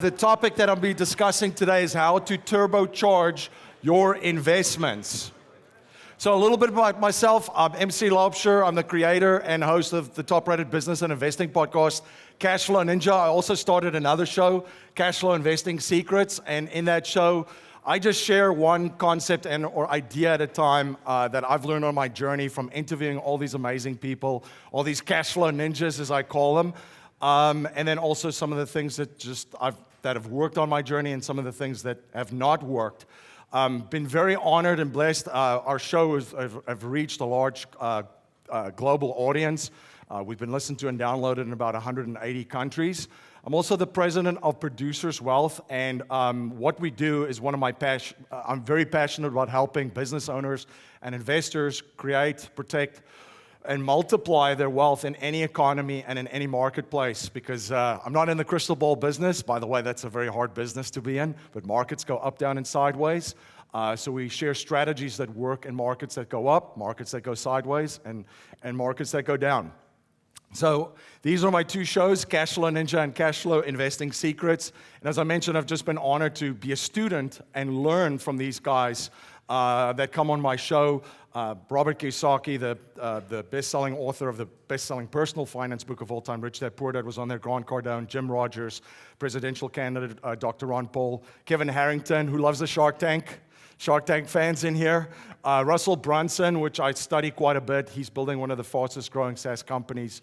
The topic that I'll be discussing today is how to turbocharge your investments. So a little bit about myself. I'm MC Laubscher. I'm the creator and host of the top-rated business and investing podcast, Cashflow Ninja. I also started another show, Cashflow Investing Secrets, and in that show, I just share one concept or idea at a time that I've learned on my journey from interviewing all these amazing people, all these cashflow ninjas, as I call them, and then also some of the things that have worked on my journey and some of the things that have not worked. Been very honored and blessed. Our show have reached a large global audience. We've been listened to and downloaded in about 180 countries. I'm also the president of Producers Wealth, and what we do is one of my passions. I'm very passionate about helping business owners and investors create, protect, and multiply their wealth in any economy and in any marketplace, because I'm not in the crystal ball business. By the way, that's a very hard business to be in, but markets go up, down, and sideways. So we share strategies that work in markets that go up, markets that go sideways, and markets that go down. So these are my two shows, Cashflow Ninja and Cashflow Investing Secrets. And as I mentioned, I've just been honored to be a student and learn from these guys that come on my show. Robert Kiyosaki, the best-selling author of the best-selling personal finance book of all time, Rich Dad Poor Dad, was on there. Grant Cardone, Jim Rogers, presidential candidate Dr. Ron Paul, Kevin Harrington, who loves the Shark Tank fans in here. Russell Brunson, which I study quite a bit. He's building one of the fastest growing SaaS companies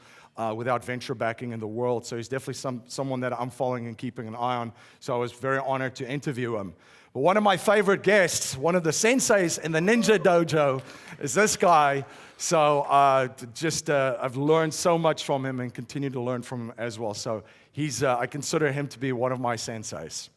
without venture backing in the world. So he's definitely someone that I'm following and keeping an eye on. So I was very honored to interview him. But one of my favorite guests, one of the senseis in the Ninja Dojo, is this guy. So I've learned so much from him and continue to learn from him as well. So I consider him to be one of my senseis.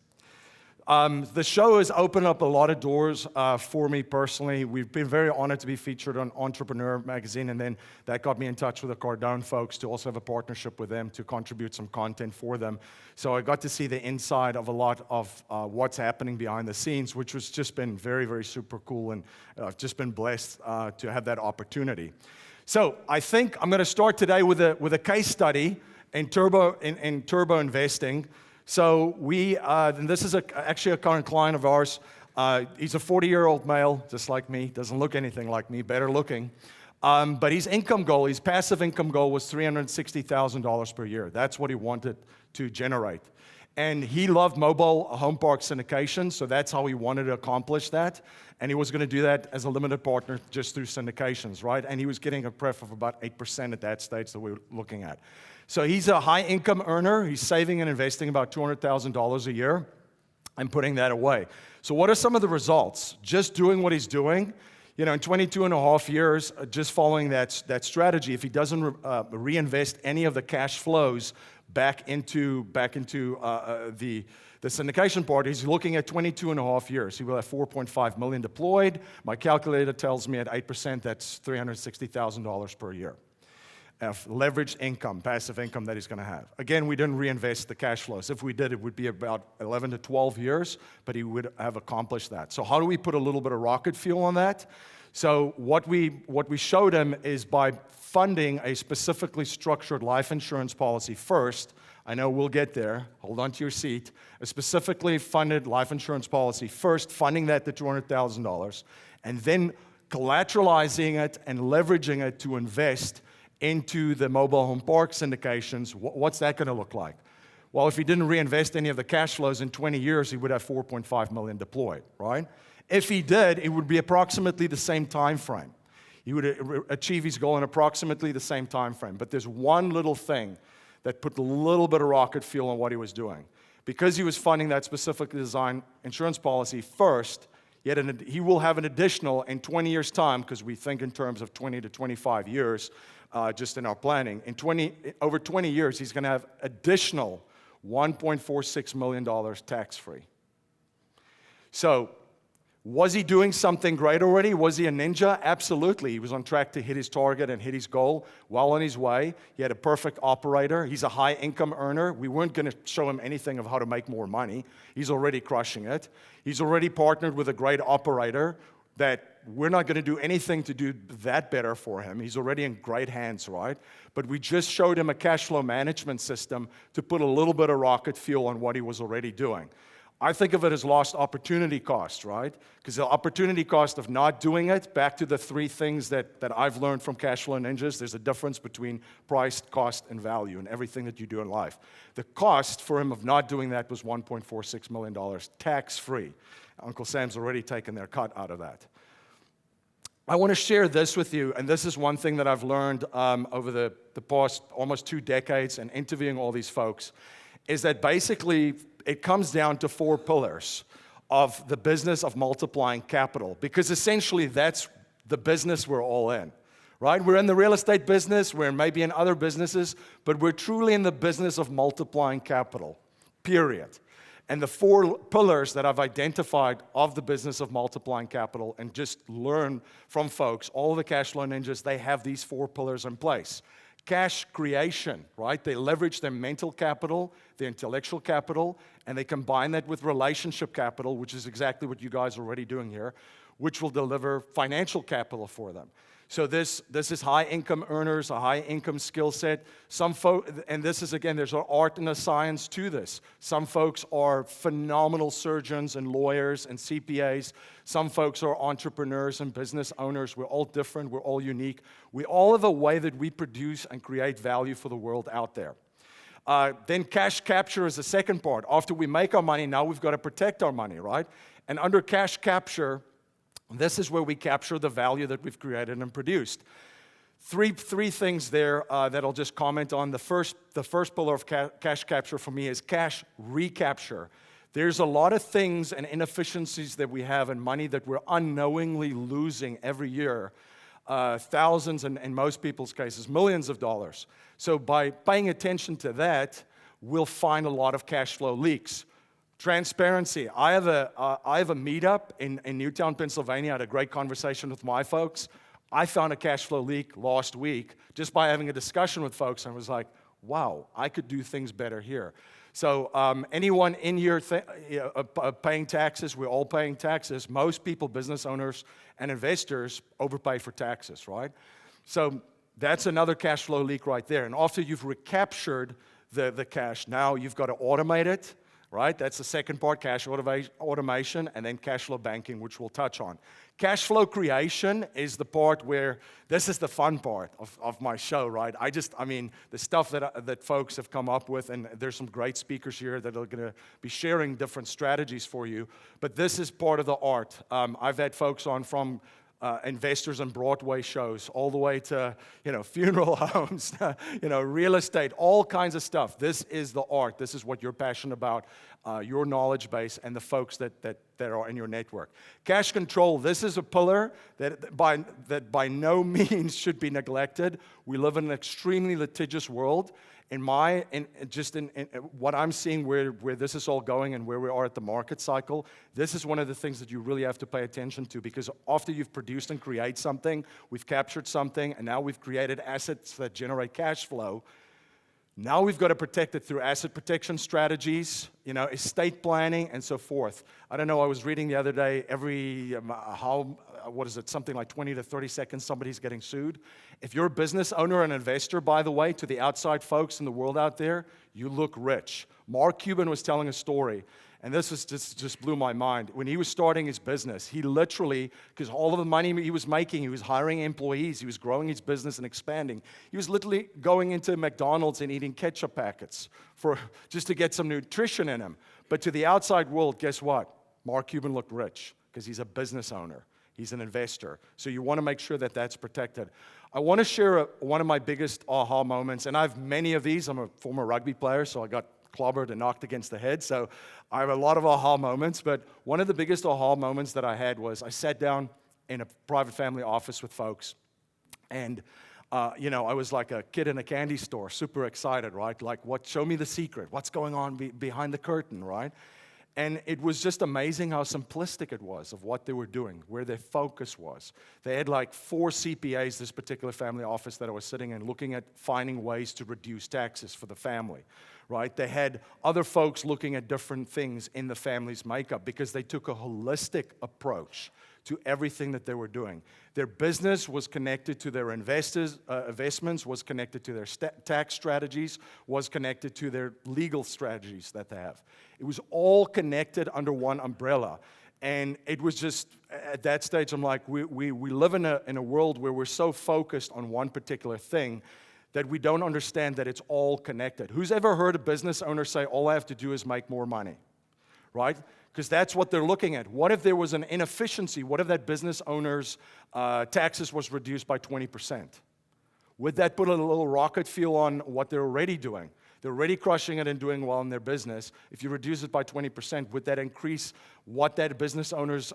The show has opened up a lot of doors for me personally. We've been very honored to be featured on Entrepreneur magazine, and then that got me in touch with the Cardone folks to also have a partnership with them to contribute some content for them. So I got to see the inside of a lot of what's happening behind the scenes, which was just been very, very super cool, and I've just been blessed to have that opportunity. So I think I'm going to start today with a case study in turbo investing. So and this is actually a current client of ours. He's a 40-year-old male, just like me. Doesn't look anything like me, better looking. But his passive income goal was $360,000 per year. That's what he wanted to generate. And he loved mobile home park syndication, so that's how he wanted to accomplish that. And he was going to do that as a limited partner just through syndications, right? And he was getting a pref of about 8% at that stage that we were looking at. So he's a high income earner. He's saving and investing about $200,000 a year and putting that away. So what are some of the results? Just doing what he's doing, in 22 and a half years, just following that strategy, if he doesn't reinvest any of the cash flows back into the syndication part, he's looking at 22 and a half years. He will have $4.5 million deployed. My calculator tells me at 8%, that's $360,000 per year of leveraged income, passive income that he's going to have. Again, we didn't reinvest the cash flows. If we did, it would be about 11 to 12 years, but he would have accomplished that. So how do we put a little bit of rocket fuel on that? So what we showed him is by funding a specifically structured life insurance policy first. I know we'll get there. Hold on to your seat. A specifically funded life insurance policy first, funding that to $200,000, and then collateralizing it and leveraging it to invest into the mobile home park syndications. What's that going to look like? Well, if he didn't reinvest any of the cash flows in 20 years, he would have $4.5 million deployed, right? If he did, it would be approximately the same time frame. He would achieve his goal in approximately the same time frame. But there's one little thing that put a little bit of rocket fuel on what he was doing. Because he was funding that specifically designed insurance policy first, he will have an additional, in 20 years' time, because we think in terms of 20 to 25 years, just in our planning. Over 20 years, he's going to have additional $1.46 million tax-free. So, was he doing something great already? Was he a ninja? Absolutely. He was on track to hit his target and hit his goal, well on his way. He had a perfect operator. He's a high-income earner. We weren't going to show him anything of how to make more money. He's already crushing it. He's already partnered with a great operator. that we're not going to do anything to do that better for him. He's already in great hands, right? But we just showed him a cash flow management system to put a little bit of rocket fuel on what he was already doing. I think of it as lost opportunity cost, right? Because the opportunity cost of not doing it, back to the three things that I've learned from Cash Flow Ninjas, there's a difference between price, cost, and value in everything that you do in life. The cost for him of not doing that was $1.46 million, tax-free. Uncle Sam's already taken their cut out of that. I want to share this with you, and this is one thing that I've learned over the past almost 2 decades and interviewing all these folks, is that basically it comes down to 4 pillars of the business of multiplying capital, because essentially that's the business we're all in, right? We're in the real estate business, we're maybe in other businesses, but we're truly in the business of multiplying capital, period. And the 4 pillars that I've identified of the business of multiplying capital, and just learn from folks, all the cash flow ninjas, they have these 4 pillars in place. Cash creation, right? They leverage their mental capital, their intellectual capital, and they combine that with relationship capital, which is exactly what you guys are already doing here, which will deliver financial capital for them. So this is high-income earners, a high-income skill set. Some folk, and this is, again, there's an art and a science to this. Some folks are phenomenal surgeons and lawyers and CPAs. Some folks are entrepreneurs and business owners. We're all different. We're all unique. We all have a way that we produce and create value for the world out there. Then cash capture is the second part. After we make our money, now we've got to protect our money, right? And under cash capture, this is where we capture the value that we've created and produced. Three things there that I'll just comment on. The first pillar of cash capture for me is cash recapture. There's a lot of things and inefficiencies that we have in money that we're unknowingly losing every year. Thousands, and in most people's cases, millions of dollars. So by paying attention to that, we'll find a lot of cash flow leaks. Transparency. I have a meetup in Newtown, Pennsylvania. I had a great conversation with my folks. I found a cash flow leak last week just by having a discussion with folks. I was like, wow, I could do things better here. So anyone in here paying taxes, we're all paying taxes. Most people, business owners and investors, overpay for taxes, right? So that's another cash flow leak right there. And after you've recaptured the cash, now you've got to automate it. Right? That's the second part, cash automation, and then cash flow banking, which we'll touch on. Cash flow creation is the part where, this is the fun part of my show, right? I mean, the stuff that folks have come up with, and there's some great speakers here that are going to be sharing different strategies for you, but this is part of the art. I've had folks on from investors in Broadway shows, all the way to, funeral homes, real estate, all kinds of stuff. This is the art. This is what you're passionate about, your knowledge base, and the folks that are in your network. Cash control. This is a pillar that by no means should be neglected. We live in an extremely litigious world. In what I'm seeing, where this is all going and where we are at the market cycle, this is one of the things that you really have to pay attention to, because after you've produced and create something, we've captured something, and now we've created assets that generate cash flow. Now we've got to protect it through asset protection strategies, estate planning, and so forth. I don't know, I was reading the other day, something like 20 to 30 seconds, somebody's getting sued. If you're a business owner and investor, by the way, to the outside folks in the world out there, you look rich. Mark Cuban was telling a story, and this was just blew my mind. When he was starting his business, he literally, because all of the money he was making, he was hiring employees, he was growing his business and expanding. He was literally going into McDonald's and eating ketchup packets just to get some nutrition in him. But to the outside world, guess what? Mark Cuban looked rich because he's a business owner. He's an investor. So you want to make sure that that's protected. I want to share one of my biggest aha moments, and I have many of these. I'm a former rugby player, so I got clobbered and knocked against the head. So I have a lot of aha moments, but one of the biggest aha moments that I had was I sat down in a private family office with folks, and I was like a kid in a candy store, super excited, right? Like, show me the secret. What's going on behind the curtain, right? And it was just amazing how simplistic it was of what they were doing, where their focus was. They had like 4 CPAs, this particular family office that I was sitting in, looking at finding ways to reduce taxes for the family, right? They had other folks looking at different things in the family's makeup because they took a holistic approach to everything that they were doing. Their business was connected to their investments, was connected to their tax strategies, was connected to their legal strategies that they have. It was all connected under one umbrella. And it was just, at that stage, I'm like, we live in a world where we're so focused on one particular thing that we don't understand that it's all connected. Who's ever heard a business owner say, all I have to do is make more money, right? Because that's what they're looking at. What if there was an inefficiency? What if that business owner's taxes was reduced by 20%? Would that put a little rocket fuel on what they're already doing? They're already crushing it and doing well in their business. If you reduce it by 20%, would that increase what that business owner's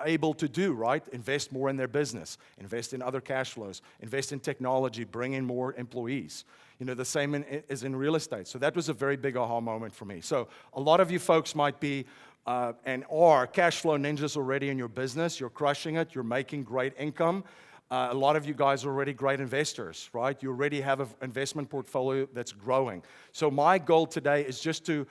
able to do, right? Invest more in their business, invest in other cash flows, invest in technology, bring in more employees. You know, the same is in real estate. So that was a very big aha moment for me. So a lot of you folks might be and are cash flow ninjas already in your business. You're crushing it. You're making great income. A lot of you guys are already great investors, right? You already have an investment portfolio that's growing. So my goal today is just to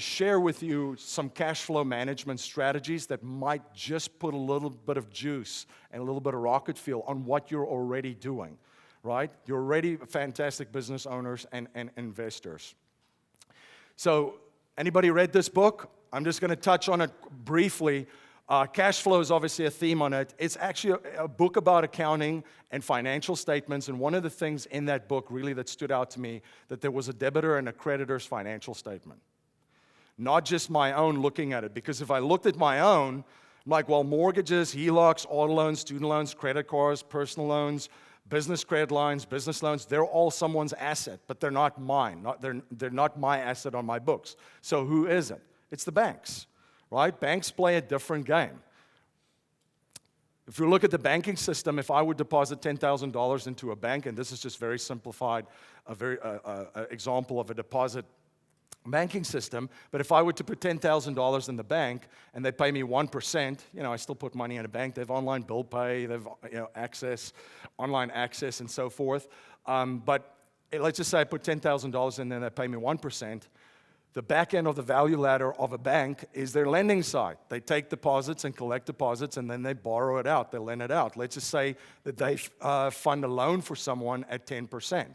share with you some cash flow management strategies that might just put a little bit of juice and a little bit of rocket fuel on what you're already doing, right? You're already fantastic business owners and investors. So anybody read this book? I'm just going to touch on it briefly. Cash flow is obviously a theme on it. It's actually a book about accounting and financial statements, and one of the things in that book really that stood out to me, that there was a debtor and a creditor's financial statement. Not just my own looking at it, because if I looked at my own, I'm like, well, mortgages, HELOCs, auto loans, student loans, credit cards, personal loans, business credit lines, business loans, they're all someone's asset, but they're not mine. They're not my asset on my books. So who is it? It's the banks. Right? Banks play a different game. If you look at the banking system, if I would deposit $10,000 into a bank, and this is just very simplified, a very example of a deposit banking system, but if I were to put $10,000 in the bank and they pay me 1%, you know, I still put money in a bank. They have online bill pay, they have access, online access, and so forth. But let's just say I put $10,000 in and they pay me 1%. The back end of the value ladder of a bank is their lending side. They take deposits and collect deposits, and then they borrow it out. They lend it out. Let's just say that they fund a loan for someone at 10%.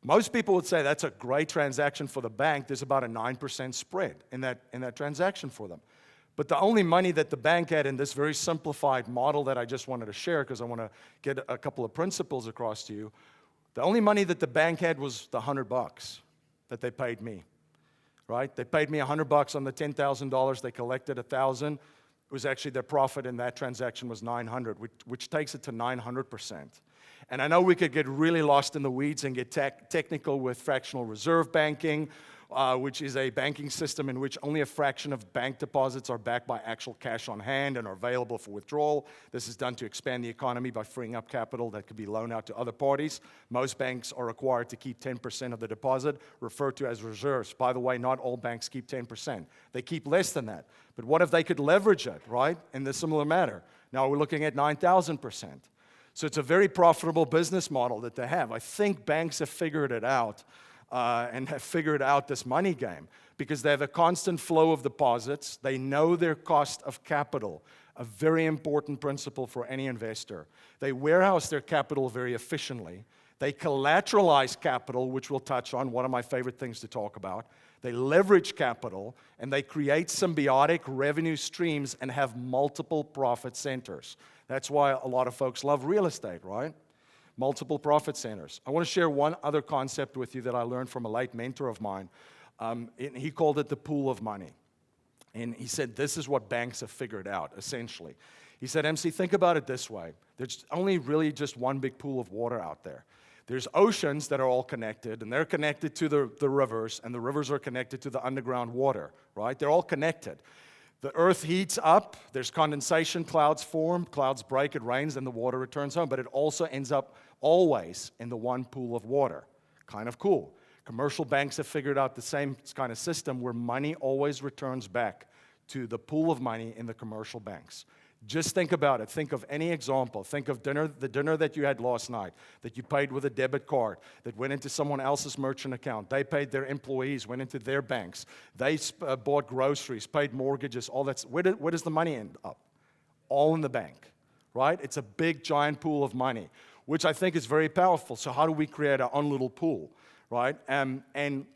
Most people would say that's a great transaction for the bank. There's about a 9% spread in that transaction for them. But the only money that the bank had in this very simplified model that I just wanted to share, because I want to get a couple of principles across to you, the only money that the bank had was the $100 that they paid me. Right? They paid me $100 on the $10,000. They collected $1,000. It was actually their profit in that transaction was $900, which takes it to 900%. And I know we could get really lost in the weeds and get technical with fractional reserve banking, which is a banking system in which only a fraction of bank deposits are backed by actual cash on hand and are available for withdrawal. This is done to expand the economy by freeing up capital that could be loaned out to other parties. Most banks are required to keep 10% of the deposit, referred to as reserves. By the way, not all banks keep 10%. They keep less than that. But what if they could leverage it, right, in the similar manner? Now we're looking at 9,000%. So it's a very profitable business model that they have. I think banks have figured it out. And have figured out this money game because they have a constant flow of deposits. They know their cost of capital, a very important principle for any investor. They warehouse their capital very efficiently. They collateralize capital, which we'll touch on, one of my favorite things to talk about. They leverage capital, and they create symbiotic revenue streams and have multiple profit centers. That's why a lot of folks love real estate, right? Multiple profit centers. I want to share one other concept with you that I learned from a late mentor of mine. He called it the pool of money. And he said, this is what banks have figured out, essentially. He said, MC, think about it this way. There's only really just one big pool of water out there. There's oceans that are all connected, and they're connected to the rivers, and the rivers are connected to the underground water, right? They're all connected. The earth heats up, there's condensation, clouds form, clouds break, it rains, and the water returns home. But it also ends up always in the one pool of water. Kind of cool. Commercial banks have figured out the same kind of system where money always returns back to the pool of money in the commercial banks. Just think about it. Think of any example. Think of the dinner that you had last night, that you paid with a debit card, that went into someone else's merchant account. They paid their employees, went into their banks. They bought groceries, paid mortgages, all that. Where does the money end up? All in the bank, right? It's a big, giant pool of money, which I think is very powerful. So how do we create our own little pool, right? And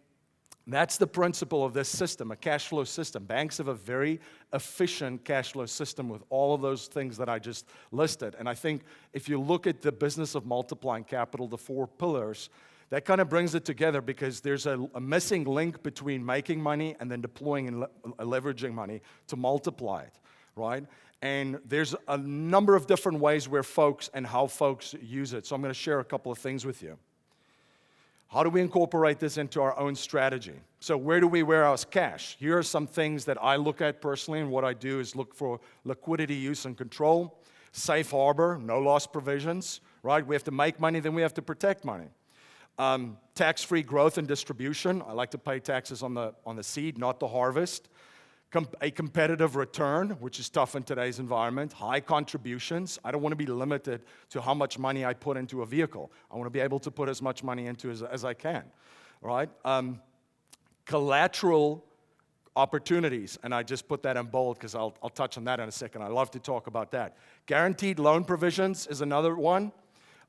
that's the principle of this system, a cash flow system. Banks have a very efficient cash flow system with all of those things that I just listed. And I think if you look at the business of multiplying capital, the 4 pillars, that kind of brings it together because there's a missing link between making money and then deploying and leveraging money to multiply it, right? And there's a number of different ways where folks and how folks use it. So I'm going to share a couple of things with you. How do we incorporate this into our own strategy? So where do we warehouse cash? Here are some things that I look at personally, and what I do is look for liquidity, use, and control. Safe harbor, no loss provisions, right? We have to make money, then we have to protect money. Tax-free growth and distribution. I like to pay taxes on the seed, not the harvest. A competitive return, which is tough in today's environment. High contributions. I don't want to be limited to how much money I put into a vehicle. I want to be able to put as much money into as I can, right? Collateral opportunities, and I just put that in bold because I'll touch on that in a second. I love to talk about that. Guaranteed loan provisions is another one.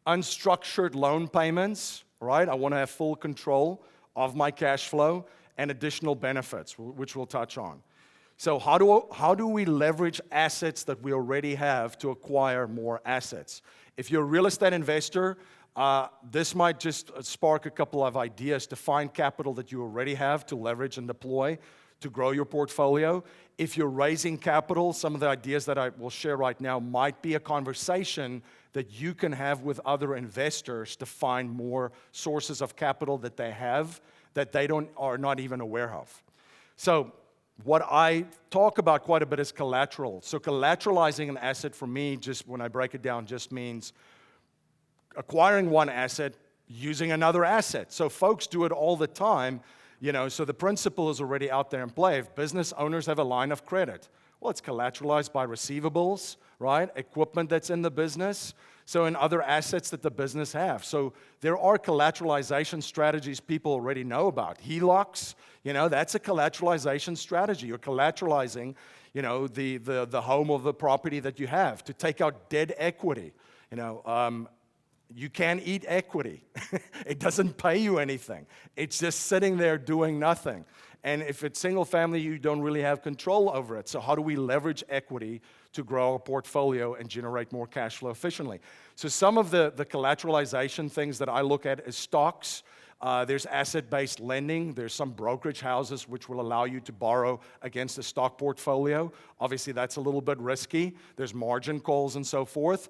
Unstructured loan payments, right? I want to have full control of my cash flow and additional benefits, which we'll touch on. So how do we leverage assets that we already have to acquire more assets? If you're a real estate investor, this might just spark a couple of ideas to find capital that you already have to leverage and deploy to grow your portfolio. If you're raising capital, some of the ideas that I will share right now might be a conversation that you can have with other investors to find more sources of capital that they have that they are not even aware of. So what I talk about quite a bit is collateral. So collateralizing an asset for me, just when I break it down, just means acquiring one asset, using another asset. So folks do it all the time, so the principle is already out there in play. If business owners have a line of credit, well, it's collateralized by receivables, right? Equipment that's in the business, so in other assets that the business have. So there are collateralization strategies people already know about. HELOCs, that's a collateralization strategy. You're collateralizing, the home or the property that you have to take out dead equity. You can't eat equity. It doesn't pay you anything. It's just sitting there doing nothing. And if it's single family, you don't really have control over it. So how do we leverage equity to grow our portfolio and generate more cash flow efficiently? So some of the collateralization things that I look at is stocks. There's asset-based lending. There's some brokerage houses which will allow you to borrow against a stock portfolio. Obviously, that's a little bit risky. There's margin calls and so forth.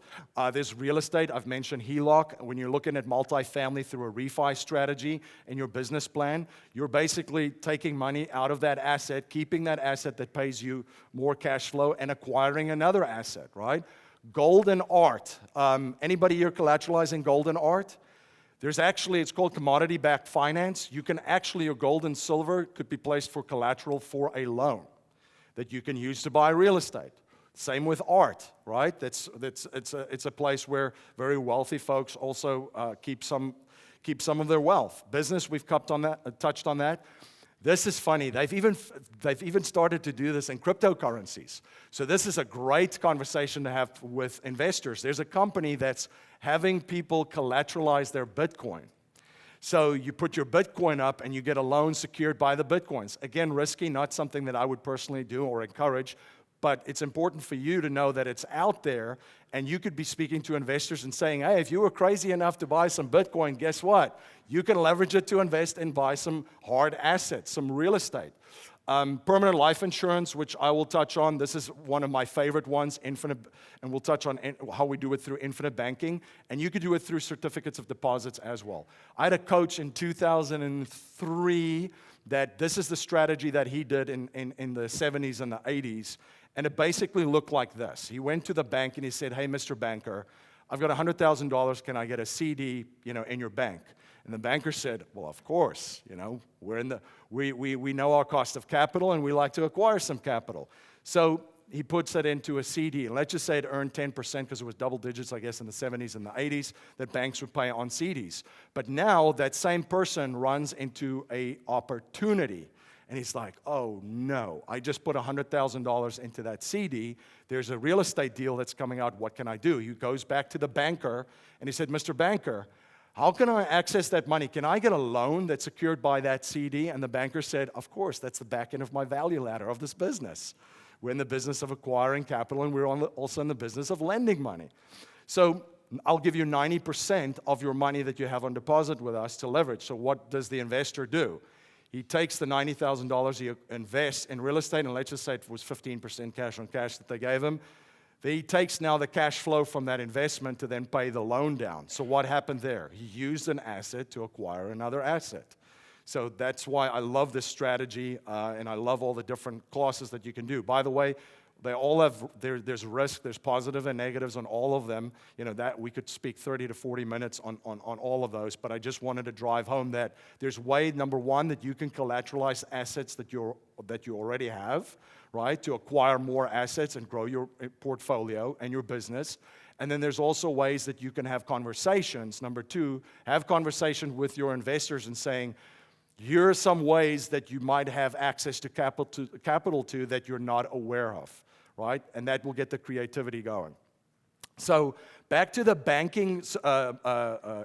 There's real estate. I've mentioned HELOC. When you're looking at multifamily through a refi strategy in your business plan, you're basically taking money out of that asset, keeping that asset that pays you more cash flow, and acquiring another asset, right? Gold and art. Anybody here collateralizing gold and art? It's called commodity-backed finance. You can actually, your gold and silver could be placed for collateral for a loan that you can use to buy real estate. Same with art, right? It's a place where very wealthy folks also keep some of their wealth. Business, we've touched on that. This is funny. They've even started to do this in cryptocurrencies. So this is a great conversation to have with investors. There's a company that's having people collateralize their Bitcoin. So you put your Bitcoin up and you get a loan secured by the Bitcoins. Again, risky, not something that I would personally do or encourage, but it's important for you to know that it's out there, and you could be speaking to investors and saying, hey, if you were crazy enough to buy some Bitcoin, guess what? You can leverage it to invest and buy some hard assets, some real estate. Permanent life insurance, which I will touch on. This is one of my favorite ones, infinite, and we'll touch on how we do it through infinite banking. And you could do it through certificates of deposits as well. I had a coach in 2003 that this is the strategy that he did in the 70s and the 80s. And it basically looked like this. He went to the bank and he said, hey, Mr. Banker, I've got $100,000. Can I get a CD, in your bank? And the banker said, well, of course, we know our cost of capital and we like to acquire some capital. So he puts it into a CD. And let's just say it earned 10% because it was double digits, I guess, in the 70s and the 80s that banks would pay on CDs. But now that same person runs into an opportunity. And he's like, oh no, I just put $100,000 into that CD. There's a real estate deal that's coming out. What can I do? He goes back to the banker and he said, Mr. Banker, how can I access that money? Can I get a loan that's secured by that CD? And the banker said, of course, that's the back end of my value ladder of this business. We're in the business of acquiring capital, and we're also in the business of lending money. So I'll give you 90% of your money that you have on deposit with us to leverage. So what does the investor do? He takes the $90,000 he invests in real estate, and let's just say it was 15% cash on cash that they gave him. He takes now the cash flow from that investment to then pay the loan down. So what happened there? He used an asset to acquire another asset. So that's why I love this strategy, and I love all the different classes that you can do. By the way, they all have, there's risk, there's positive and negatives on all of them. You know, that we could speak 30 to 40 minutes on all of those, but I just wanted to drive home that there's way, number one, that you can collateralize assets that you already have, right, to acquire more assets and grow your portfolio and your business. And then there's also ways that you can have conversations. Number two, have conversations with your investors and saying, here are some ways that you might have access to capital to that you're not aware of, right? And that will get the creativity going. So back to the banking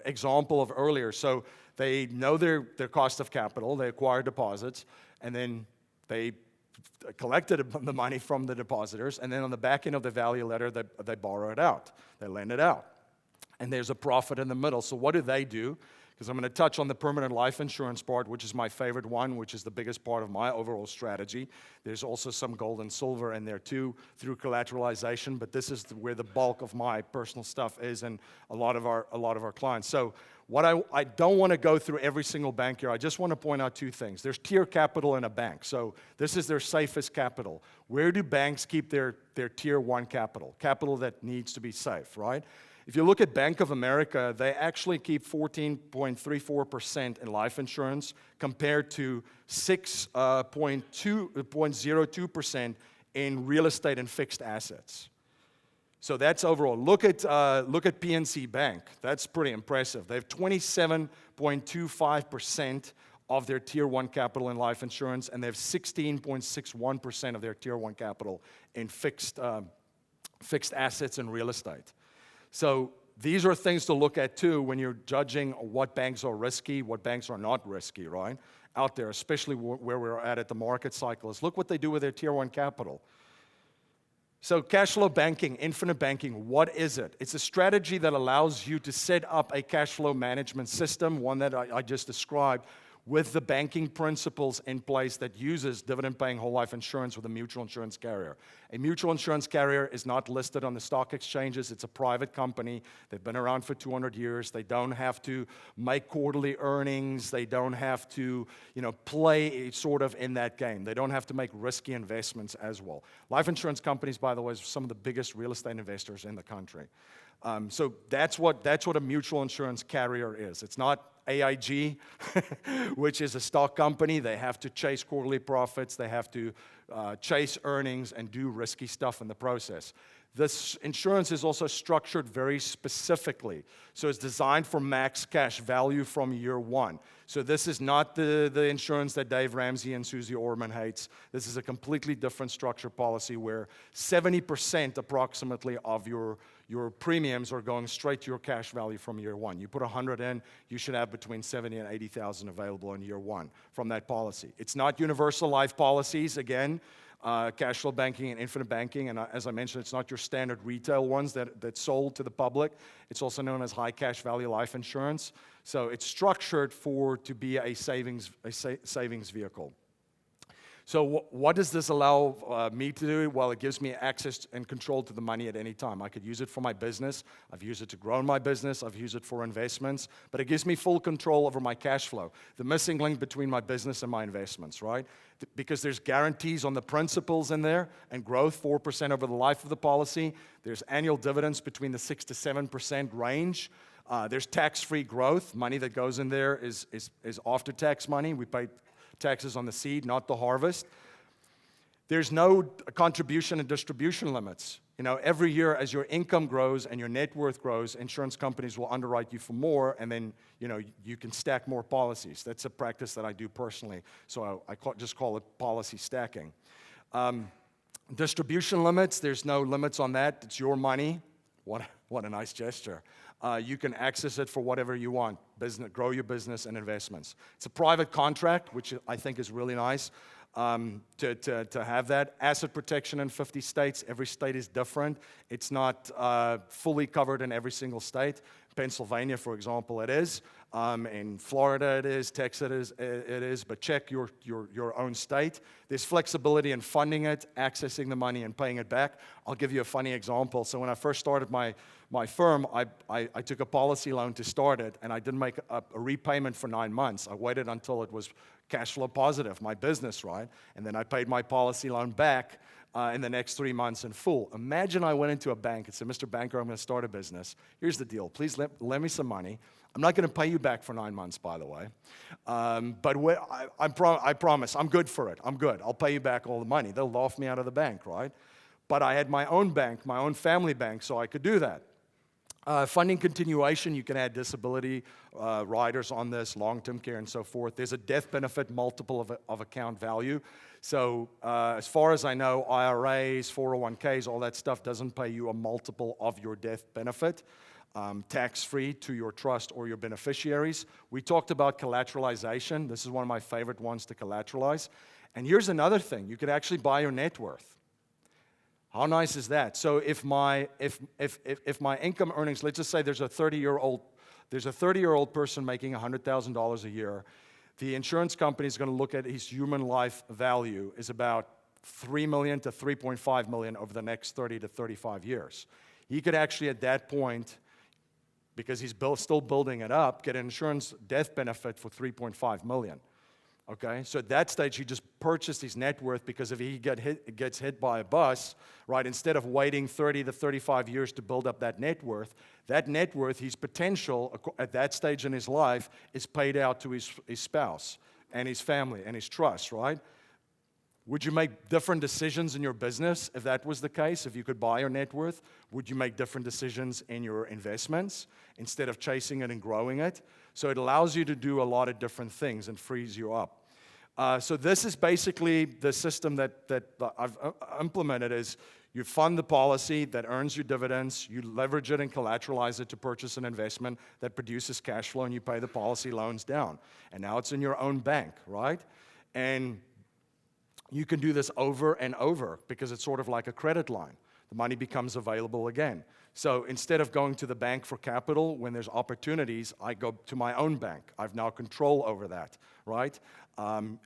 example of earlier. So they know their cost of capital, they acquire deposits, and then they collected the money from the depositors, and then on the back end of the value ladder, they borrow it out. They lend it out. And there's a profit in the middle. So what do? Because I'm going to touch on the permanent life insurance part, which is my favorite one, which is the biggest part of my overall strategy. There's also some gold and silver in there too through collateralization, but this is where the bulk of my personal stuff is and a lot of our clients. So what I don't want to go through every single bank here. I just want to point out two things. There's tier capital in a bank. So this is their safest capital. Where do banks keep their tier one capital? Capital that needs to be safe, right? If you look at Bank of America, they actually keep 14.34% in life insurance compared to 6.02% in real estate and fixed assets. So that's overall. Look at PNC Bank. That's pretty impressive. They have 27.25% of their tier one capital in life insurance, and they have 16.61% of their tier one capital in fixed assets and real estate. So these are things to look at too when you're judging what banks are risky, what banks are not risky, right? Out there, especially where we're at the market cycle, is look what they do with their tier one capital. So cash flow banking, infinite banking, what is it? It's a strategy that allows you to set up a cash flow management system, one that I just described, with the banking principles in place that uses dividend-paying whole life insurance with a mutual insurance carrier. A mutual insurance carrier is not listed on the stock exchanges. It's a private company. They've been around for 200 years. They don't have to make quarterly earnings. They don't have to, play sort of in that game. They don't have to make risky investments as well. Life insurance companies, by the way, are some of the biggest real estate investors in the country. So that's what a mutual insurance carrier is. It's not AIG, which is a stock company. They have to chase quarterly profits. They have to chase earnings and do risky stuff in the process. This insurance is also structured very specifically. So it's designed for max cash value from year one. So this is not the insurance that Dave Ramsey and Susie Orman hates. This is a completely different structure policy where 70% approximately of your premiums are going straight to your cash value from year one. You put 100 in, you should have between 70 and 80,000 available in year one from that policy. It's not universal life policies, again, cash flow banking and infinite banking, and as I mentioned, it's not your standard retail ones that's sold to the public. It's also known as high cash value life insurance. So it's structured to be a savings vehicle. So what does this allow me to do? Well, it gives me access and control to the money at any time. I could use it for my business. I've used it to grow my business. I've used it for investments. But it gives me full control over my cash flow, the missing link between my business and my investments, right? Because there's guarantees on the principals in there and growth, 4% over the life of the policy. There's annual dividends between the 6 to 7% range. There's tax-free growth. Money that goes in there is after-tax money. We pay taxes on the seed, not the harvest. There's no contribution and distribution limits. Every year as your income grows and your net worth grows, insurance companies will underwrite you for more, and then, you can stack more policies. That's a practice that I do personally, so I just call it policy stacking. Distribution limits, there's no limits on that. It's your money. What a nice gesture. You can access it for whatever you want, grow your business and investments. It's a private contract, which I think is really nice. To have that. Asset protection in 50 states. Every state is different. It's not fully covered in every single state. Pennsylvania, for example, it is. In Florida, it is. Texas, it is. But check your own state. There's flexibility in funding it, accessing the money, and paying it back. I'll give you a funny example. So when I first started my firm, I took a policy loan to start it, and I didn't make a repayment for 9 months. I waited until it was cash flow positive, my business, right? And then I paid my policy loan back in the next 3 months in full. Imagine I went into a bank and said, Mr. Banker, I'm going to start a business. Here's the deal. Please lend me some money. I'm not going to pay you back for 9 months, by the way. But I promise, I'm good for it. I'm good. I'll pay you back all the money. They'll laugh me out of the bank, right? But I had my own bank, my own family bank, so I could do that. Funding continuation, you can add disability riders on this, long-term care and so forth. There's a death benefit multiple of account value. So as far as I know, IRAs, 401ks, all that stuff doesn't pay you a multiple of your death benefit, tax-free to your trust or your beneficiaries. We talked about collateralization. This is one of my favorite ones to collateralize. And here's another thing. You could actually buy your net worth. How nice is that? So if my income earnings, let's just say there's a 30-year-old person making $100,000 a year, the insurance company is going to look at his human life value is about $3 million to $3.5 million over the next 30 to 35 years. He could actually at that point, because he's still building it up, get an insurance death benefit for $3.5 million. Okay, so at that stage, he just purchased his net worth because if he gets hit by a bus, right, instead of waiting 30 to 35 years to build up that net worth, his potential at that stage in his life is paid out to his spouse and his family and his trust, right? Would you make different decisions in your business if that was the case? If you could buy your net worth, would you make different decisions in your investments instead of chasing it and growing it? So it allows you to do a lot of different things and frees you up. So this is basically the system that I've implemented is you fund the policy that earns you dividends, you leverage it and collateralize it to purchase an investment that produces cash flow, and you pay the policy loans down. And now it's in your own bank, right? And you can do this over and over because it's sort of like a credit line. The money becomes available again. So instead of going to the bank for capital, when there's opportunities, I go to my own bank. I've now control over that, right?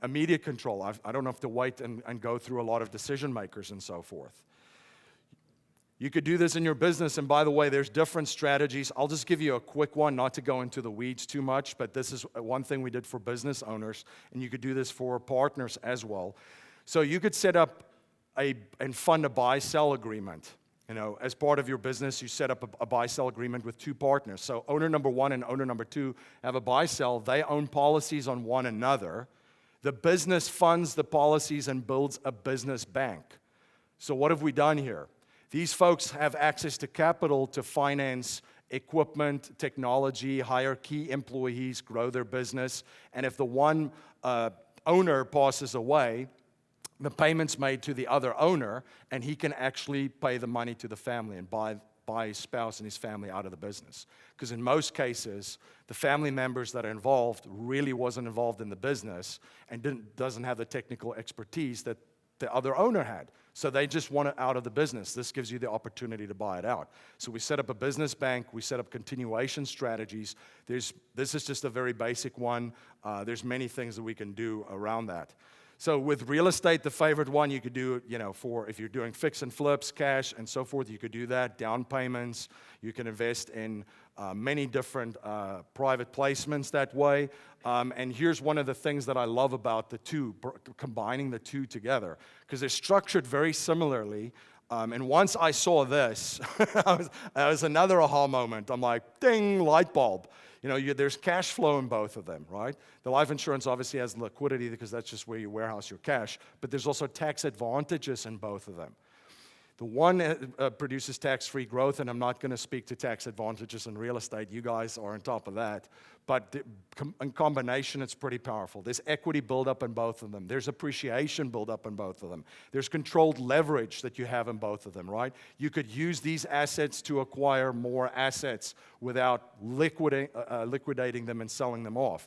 Immediate control. I don't have to wait and go through a lot of decision makers and so forth. You could do this in your business, and by the way, there's different strategies. I'll just give you a quick one, not to go into the weeds too much, but this is one thing we did for business owners, and you could do this for partners as well. So you could set up and fund a buy-sell agreement. As part of your business, you set up a buy-sell agreement with two partners. So owner number one and owner number two have a buy-sell. They own policies on one another. The business funds the policies and builds a business bank. So what have we done here? These folks have access to capital to finance equipment, technology, hire key employees, grow their business. And if the one owner passes away, the payment's made to the other owner, and he can actually pay the money to the family and buy his spouse and his family out of the business. Because in most cases, the family members that are involved really wasn't involved in the business and doesn't have the technical expertise that the other owner had. So they just want it out of the business. This gives you the opportunity to buy it out. So we set up a business bank. We set up continuation strategies. This is just a very basic one. There's many things that we can do around that. So with real estate, the favorite one you could do, for if you're doing fix and flips, cash, and so forth, you could do that. Down payments. You can invest in many different private placements that way. And here's one of the things that I love about the two, combining the two together, because they're structured very similarly. And once I saw this, that was another aha moment. I'm like, ding, light bulb. There's cash flow in both of them, right? The life insurance obviously has liquidity because that's just where you warehouse your cash, but there's also tax advantages in both of them. The one produces tax-free growth, and I'm not going to speak to tax advantages in real estate. You guys are on top of that. But in combination, it's pretty powerful. There's equity buildup in both of them. There's appreciation buildup in both of them. There's controlled leverage that you have in both of them, right? You could use these assets to acquire more assets without liquidating them and selling them off.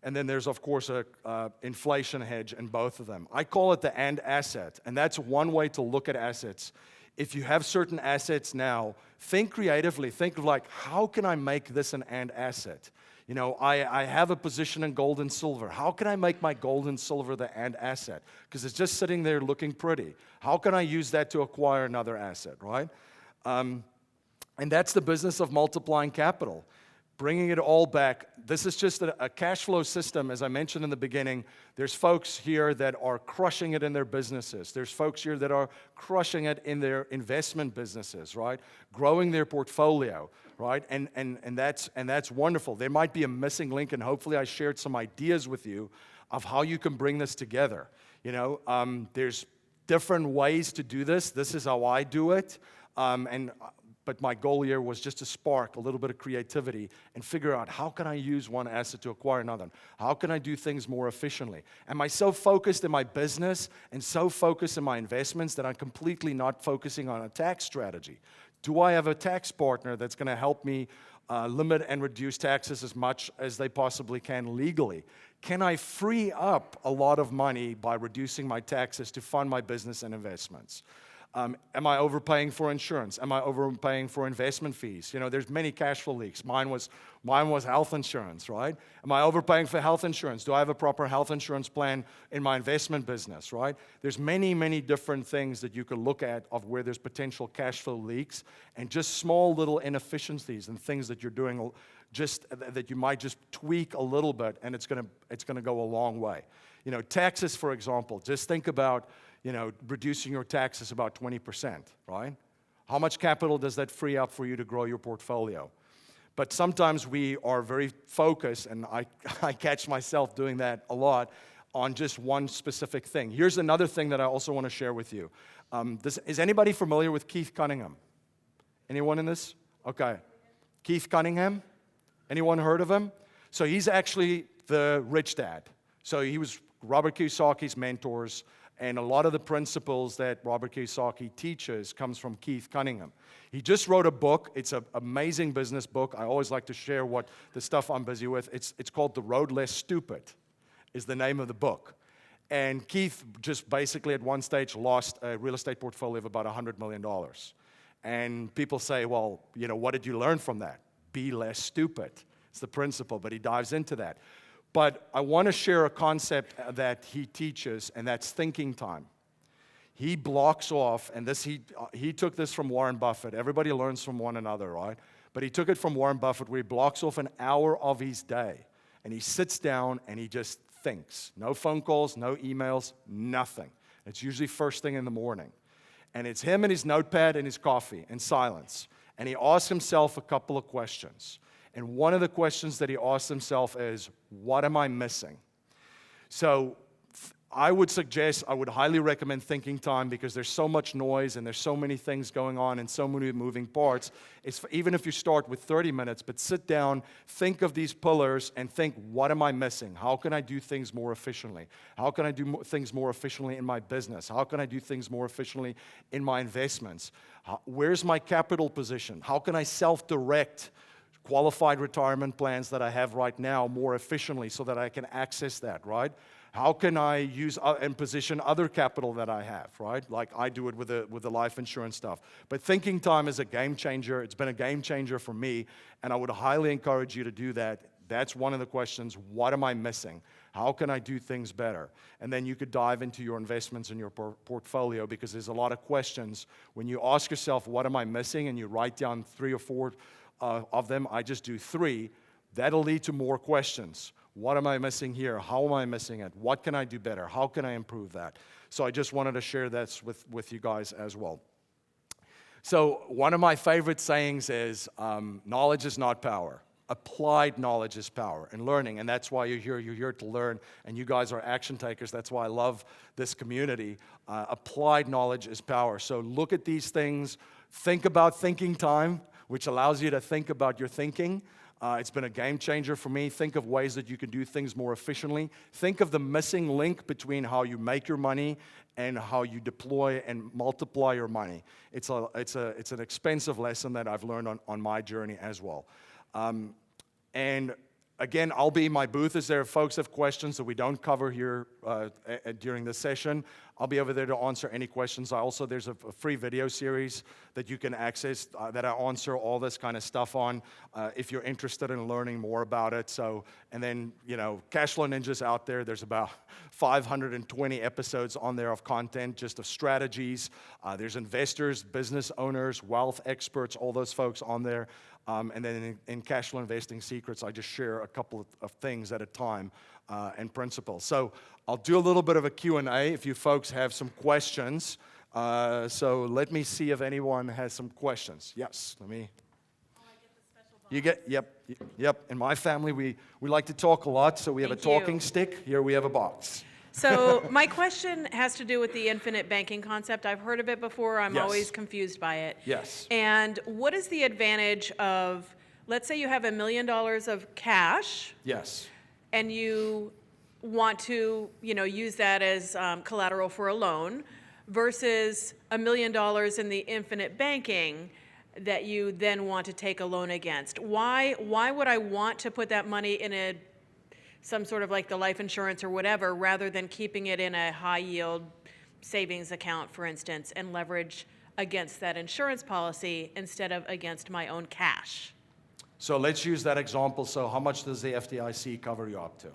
And then there's, of course, a inflation hedge in both of them. I call it the and asset, and that's one way to look at assets. If you have certain assets now, think creatively. Think of like, how can I make this an and asset? I have a position in gold and silver. How can I make my gold and silver the and asset? Because it's just sitting there looking pretty. How can I use that to acquire another asset, right? And that's the business of multiplying capital. Bringing it all back. This is just a cash flow system. As I mentioned in the beginning, there's folks here that are crushing it in their businesses. There's folks here that are crushing it in their investment businesses, right? Growing their portfolio, right? And that's wonderful. There might be a missing link, and hopefully I shared some ideas with you of how you can bring this together. There's different ways to do this. This is how I do it. But my goal here was just to spark a little bit of creativity and figure out how can I use one asset to acquire another? How can I do things more efficiently? Am I so focused in my business and so focused in my investments that I'm completely not focusing on a tax strategy? Do I have a tax partner that's going to help me limit and reduce taxes as much as they possibly can legally? Can I free up a lot of money by reducing my taxes to fund my business and investments? Am I overpaying for insurance? Am I overpaying for investment fees? There's many cash flow leaks. Mine was health insurance, right? Am I overpaying for health insurance? Do I have a proper health insurance plan in my investment business, right? There's many, many different things that you could look at of where there's potential cash flow leaks and just small little inefficiencies and things that you're doing just that you might just tweak a little bit, and it's gonna go a long way. Taxes, for example. Just think about reducing your taxes about 20%, right? How much capital does that free up for you to grow your portfolio? But sometimes we are very focused, and I catch myself doing that a lot, on just one specific thing. Here's another thing that I also want to share with you. Is anybody familiar with Keith Cunningham? Anyone in this? Okay. Keith Cunningham? Anyone heard of him? So he's actually the rich dad. So he was Robert Kiyosaki's mentors. And a lot of the principles that Robert Kiyosaki teaches comes from Keith Cunningham. He just wrote a book. It's an amazing business book. I always like to share what the stuff I'm busy with. It's called The Road Less Stupid is the name of the book. And Keith just basically at one stage lost a real estate portfolio of about $100 million. And people say, well, what did you learn from that? Be less stupid. It's the principle, but he dives into that. But I want to share a concept that he teaches, and that's thinking time. He blocks off, and he took this from Warren Buffett. Everybody learns from one another, right? But he took it from Warren Buffett, where he blocks off an hour of his day, and he sits down and he just thinks. No phone calls, no emails, nothing. It's usually first thing in the morning. And it's him and his notepad and his coffee in silence. And he asks himself a couple of questions. And one of the questions that he asks himself is, what am I missing? So I would highly recommend thinking time because there's so much noise and there's so many things going on and so many moving parts. Even if you start with 30 minutes, but sit down, think of these pillars and think, what am I missing? How can I do things more efficiently? How can I do things more efficiently in my business? How can I do things more efficiently in my investments? Where's my capital position? How can I self-direct qualified retirement plans that I have right now more efficiently so that I can access that, right? How can I use and position other capital that I have, right? Like I do it with the life insurance stuff. But thinking time is a game changer. It's been a game changer for me, and I would highly encourage you to do that. That's one of the questions. What am I missing? How can I do things better? And then you could dive into your investments in your portfolio because there's a lot of questions. When you ask yourself, what am I missing? And you write down 3 or 4 of them, I just do 3, that'll lead to more questions. What am I missing here? How am I missing it? What can I do better? How can I improve that? So I just wanted to share that with you guys as well. So one of my favorite sayings is, knowledge is not power. Applied knowledge is power and learning, and that's why you're here. You're here to learn, and you guys are action takers. That's why I love this community. Applied knowledge is power. So look at these things. Think about thinking time, which allows you to think about your thinking. It's been a game changer for me. Think of ways that you can do things more efficiently. Think of the missing link between how you make your money and how you deploy and multiply your money. It's an expensive lesson that I've learned on my journey as well. And again, my booth is there. If folks have questions that we don't cover here during this session, I'll be over there to answer any questions. There's a free video series that you can access that I answer all this kind of stuff on if you're interested in learning more about it. And then, Cashflow Ninja's out there. There's about 520 episodes on there of content, just of strategies. There's investors, business owners, wealth experts, all those folks on there. And then in Cashflow Investing Secrets, I just share a couple of things at a time and principles. So I'll do a little bit of a Q&A if you folks have some questions. So let me see if anyone has some questions. Yes, let me. Oh, I get the special box. Yep. In my family, we like to talk a lot, so we have a talking stick. Here we have a box. So my question has to do with the infinite banking concept. I've heard of it before. I'm always confused by it. Yes. And what is the advantage of, let's say you have $1 million of cash. Yes. And you want to, use that as collateral for a loan versus $1 million in the infinite banking that you then want to take a loan against. Why would I want to put that money in some sort of like the life insurance or whatever, rather than keeping it in a high yield savings account, for instance, and leverage against that insurance policy instead of against my own cash? So let's use that example. So how much does the FDIC cover you up to?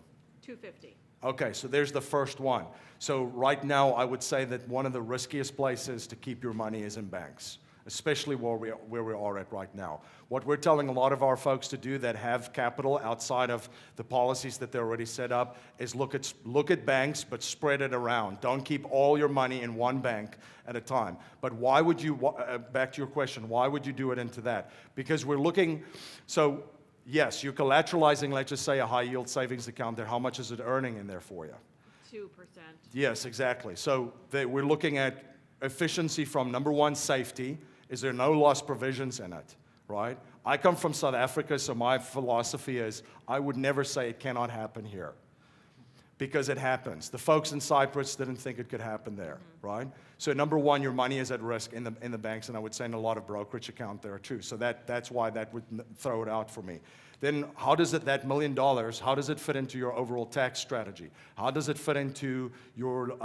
$250. Okay, so there's the first one. So right now, I would say that one of the riskiest places to keep your money is in banks, especially where we are at right now. What we're telling a lot of our folks to do that have capital outside of the policies that they're already set up is look at banks, but spread it around. Don't keep all your money in one bank at a time. But why would you, back to your question, why would you do it into that? Because we're looking, so yes, you're collateralizing, let's just say, a high yield savings account there. How much is it earning in there for you? 2%. Yes, exactly. So we're looking at efficiency from, number one, safety. Is there no loss provisions in it, right? I come from South Africa, so my philosophy is I would never say it cannot happen here, because it happens. The folks in Cyprus didn't think it could happen there, right? So number one, your money is at risk in the banks, and I would say in a lot of brokerage account there too. So that's why that would throw it out for me. Then how does that $1 million, how does it fit into your overall tax strategy? How does it fit into your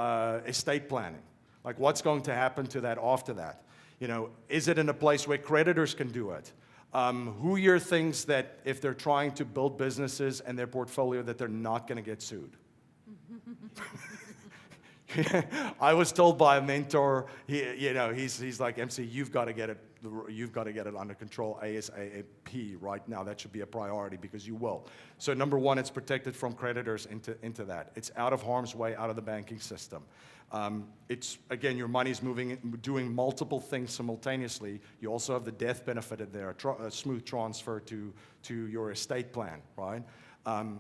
estate planning? Like, what's going to happen to that after that? Is it in a place where creditors can do it? Who are things that if they're trying to build businesses and their portfolio that they're not going to get sued? I was told by a mentor, he's like, MC, you've got to get it under control ASAP right now. That should be a priority, because you will. So number one, it's protected from creditors into that. It's out of harm's way, out of the banking system. It's, again, your money's moving, doing multiple things simultaneously. You also have the death benefit in there, a smooth transfer to your estate plan, right?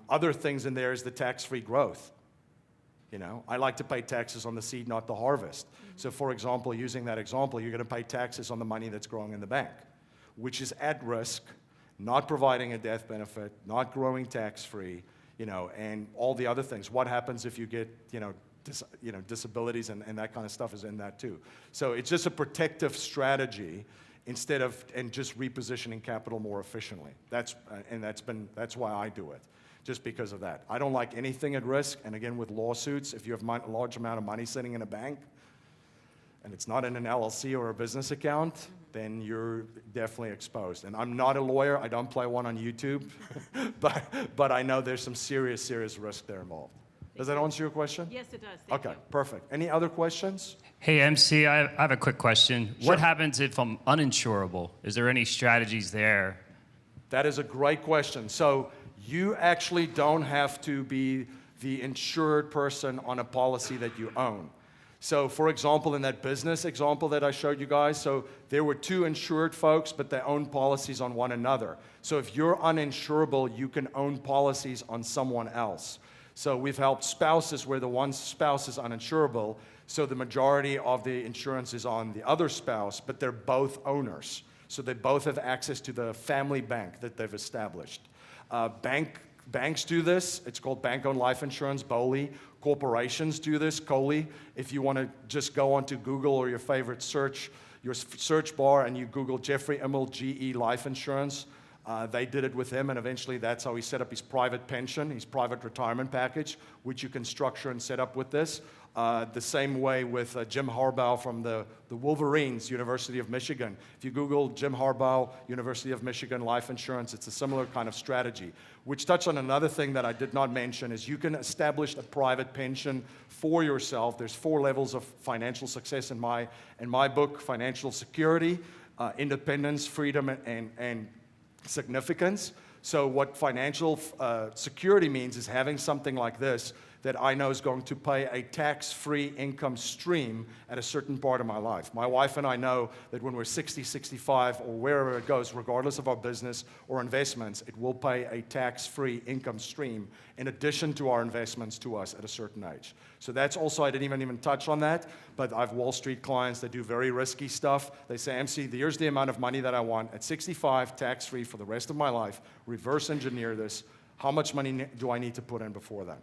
Other things in there is the tax-free growth. I like to pay taxes on the seed, not the harvest. So, for example, using that example, you're going to pay taxes on the money that's growing in the bank, which is at risk, not providing a death benefit, not growing tax-free, and all the other things. What happens if you get, disabilities and that kind of stuff is in that too. So it's just a protective strategy instead of just repositioning capital more efficiently. That's why I do it. Just because of that. I don't like anything at risk, and again, with lawsuits, if you have a large amount of money sitting in a bank, and it's not in an LLC or a business account, then you're definitely exposed. And I'm not a lawyer, I don't play one on YouTube, but I know there's some serious risk there involved. Does that answer your question? Yes, it does. Thank you. Perfect. Any other questions? Hey, MC, I have a quick question. Sure. What happens if I'm uninsurable? Is there any strategies there? That is a great question. So you actually don't have to be the insured person on a policy that you own. So for example, in that business example that I showed you guys, so there were two insured folks, but they own policies on one another. So if you're uninsurable, you can own policies on someone else. So we've helped spouses where the one spouse is uninsurable, so the majority of the insurance is on the other spouse, but they're both owners. So they both have access to the family bank that they've established. Banks do this. It's called bank-owned life insurance, BOLI. Corporations do this, COLI. If you want to just go onto Google or your favorite your search bar, and you Google Jeffrey Immel GE life insurance, they did it with him, and eventually that's how he set up his private pension, his private retirement package, which you can structure and set up with this. The same way with Jim Harbaugh from the Wolverines, University of Michigan. If you Google Jim Harbaugh, University of Michigan life insurance, it's a similar kind of strategy. Which touched on another thing that I did not mention is you can establish a private pension for yourself. There's 4 levels of financial success in my book: financial security, independence, freedom, and significance. So what financial security means is having something like this that I know is going to pay a tax-free income stream at a certain part of my life. My wife and I know that when we're 60, 65, or wherever it goes, regardless of our business or investments, it will pay a tax-free income stream in addition to our investments to us at a certain age. So that's also, I didn't even touch on that, but I have Wall Street clients that do very risky stuff. They say, MC, here's the amount of money that I want at 65, tax-free for the rest of my life. Reverse engineer this. How much money do I need to put in before that?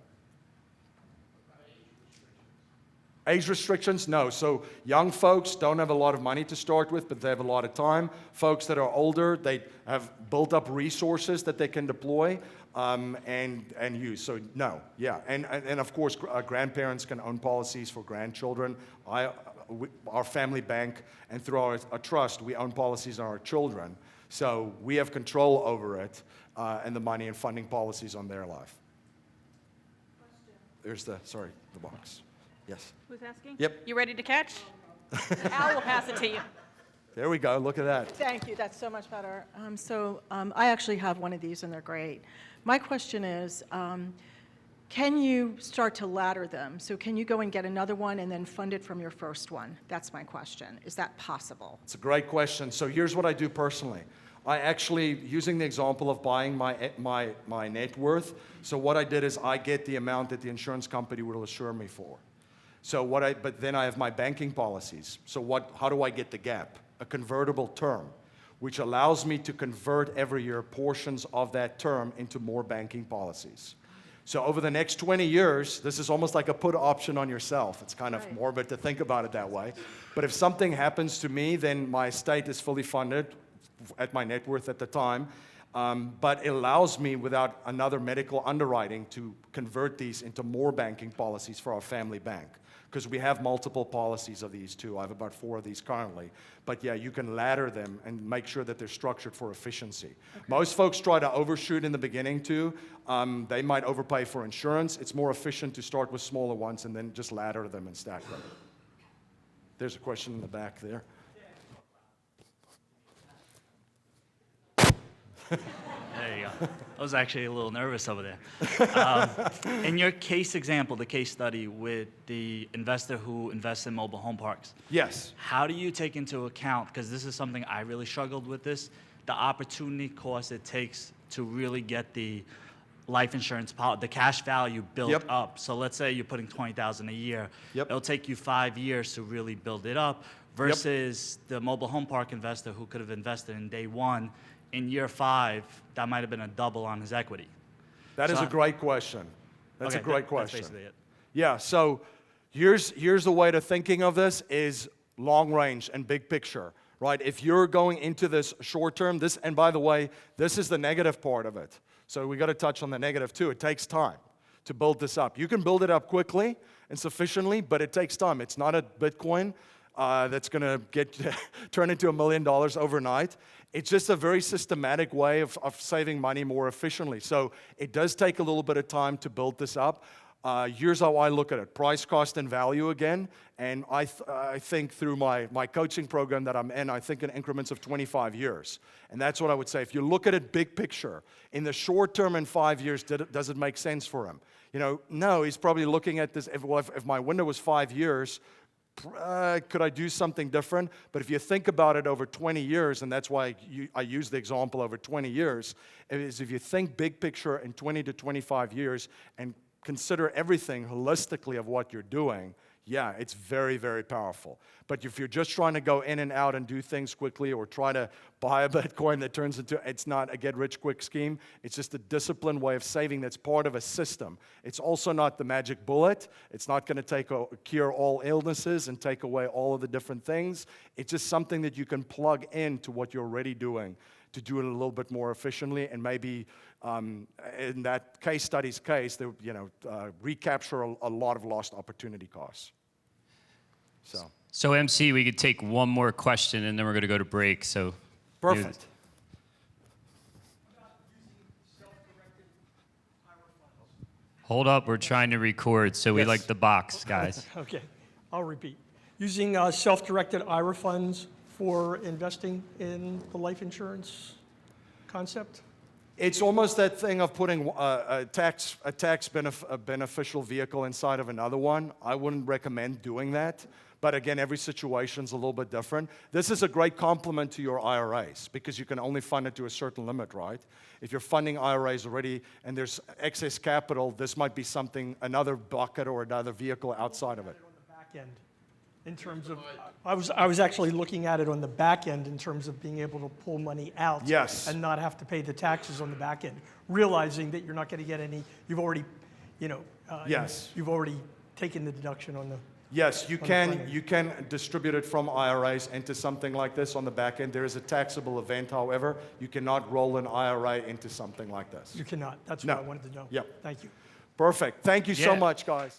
Age restrictions? No. So young folks don't have a lot of money to start with, but they have a lot of time. Folks that are older, they have built up resources that they can deploy and use. So no, yeah. And of course, grandparents can own policies for grandchildren. Our family bank, and through our trust, we own policies on our children. So we have control over it and the money and funding policies on their life. There's the box. Yes. Who's asking? Yep. You ready to catch? Al will pass it to you. There we go. Look at that. Thank you. That's so much better. I actually have one of these, and they're great. My question is, can you start to ladder them? So can you go and get another one and then fund it from your first one? That's my question. Is that possible? It's a great question. So here's what I do personally. I actually, using the example of buying my net worth, so what I did is I get the amount that the insurance company will assure me for. But then I have my banking policies. So how do I get the gap? A convertible term, which allows me to convert every year portions of that term into more banking policies. So over the next 20 years, this is almost like a put option on yourself. It's kind of morbid to think about it that way. But if something happens to me, then my estate is fully funded at my net worth at the time. But it allows me, without another medical underwriting, to convert these into more banking policies for our family bank. Because we have multiple policies of these too. I have about 4 of these currently. But yeah, you can ladder them and make sure that they're structured for efficiency. Okay. Most folks try to overshoot in the beginning too. They might overpay for insurance. It's more efficient to start with smaller ones and then just ladder them and stack them. There's a question in the back there. There you go. I was actually a little nervous over there. In your case example, the case study with the investor who invests in mobile home parks. Yes. How do you take into account, because this is something I really struggled with this, the opportunity cost it takes to really get the life insurance policy, the cash value built up. So let's say you're putting $20,000 a year. It'll take you 5 years to really build it up versus the mobile home park investor who could have invested in day one. In year 5, that might have been a double on his equity. That is a great question. That's a great question. That's basically it. Yeah, so here's the way to thinking of this is long range and big picture, right? If you're going into this short term, and by the way, this is the negative part of it. So we got to touch on the negative too. It takes time to build this up. You can build it up quickly and sufficiently, but it takes time. It's not a Bitcoin that's going to turn into $1 million overnight. It's just a very systematic way of saving money more efficiently. So it does take a little bit of time to build this up. Here's how I look at it: price, cost, and value again. And I think through my coaching program that I'm in, I think in increments of 25 years. And that's what I would say. If you look at it big picture, in the short term, in 5 years, does it make sense for him? No, he's probably looking at this, if my window was 5 years, could I do something different? But if you think about it over 20 years, and that's why I use the example over 20 years, is if you think big picture in 20 to 25 years and consider everything holistically of what you're doing, yeah, it's very, very powerful. But if you're just trying to go in and out and do things quickly or try to buy a Bitcoin that turns into, it's not a get-rich-quick scheme. It's just a disciplined way of saving that's part of a system. It's also not the magic bullet. It's not going to cure all illnesses and take away all of the different things. It's just something that you can plug into what you're already doing to do it a little bit more efficiently, and maybe in that case study's case, they recapture a lot of lost opportunity costs. So MC, we could take one more question, and then we're going to go to break. So perfect. Hold up, we're trying to record, so we Yes. like the box, guys. Okay, I'll repeat. Using self-directed IRA funds for investing in the life insurance concept? It's almost that thing of putting a beneficial vehicle inside of another one. I wouldn't recommend doing that. But again, every situation's a little bit different. This is a great complement to your IRAs because you can only fund it to a certain limit, right? If you're funding IRAs already and there's excess capital, this might be something, another bucket or another vehicle outside of it. On the back end, in terms of, I was actually looking at it on the back end in terms of being able to pull money out. Yes. And not have to pay the taxes on the back end, realizing that you're not going to get any, you've already, Yes. you've already taken the deduction on the. Yes, you on the front can. end. You can distribute it from IRAs into something like this on the back end. There is a taxable event, however. You cannot roll an IRA into something like this. You cannot. That's No. what I wanted to know. Yep. Thank you. Perfect. Thank you so Yeah. much, guys.